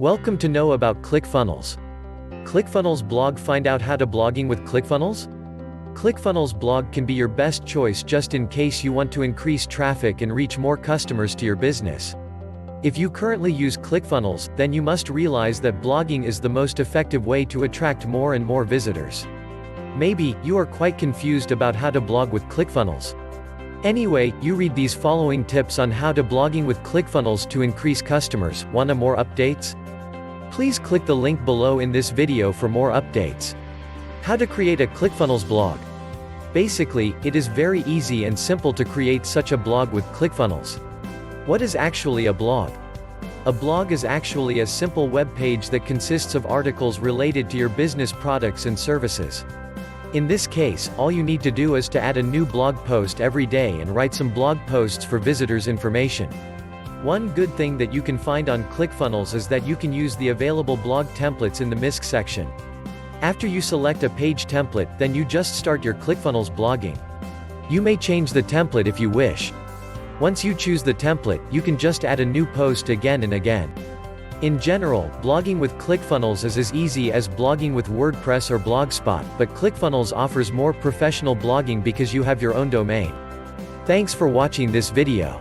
Welcome to know about Clickfunnels. Clickfunnels blog. Find out how to blogging with Clickfunnels? Clickfunnels blog can be your best choice just in case you want to increase traffic and reach more customers to your business. If you currently use Clickfunnels, then you must realize that blogging is the most effective way to attract more and more visitors. Maybe you are quite confused about how to blog with Clickfunnels. Anyway, you read these following tips on how to blogging with Clickfunnels to increase customers. Want more updates? Please click the link below in this video for more updates. How to create a Clickfunnels blog. Basically, it is very easy and simple to create such a blog with Clickfunnels. What is actually a blog? A blog is actually a simple web page that consists of articles related to your business products and services. In this case, all you need to do is to add a new blog post every day and write some blog posts for visitors' information. One good thing that you can find on Clickfunnels is that you can use the available blog templates in the MISC section. After you select a page template, then you just start your Clickfunnels blogging. You may change the template if you wish. Once you choose the template, you can just add a new post again and again. In general, blogging with Clickfunnels is as easy as blogging with WordPress or Blogspot, but Clickfunnels offers more professional blogging because you have your own domain. Thanks for watching this video.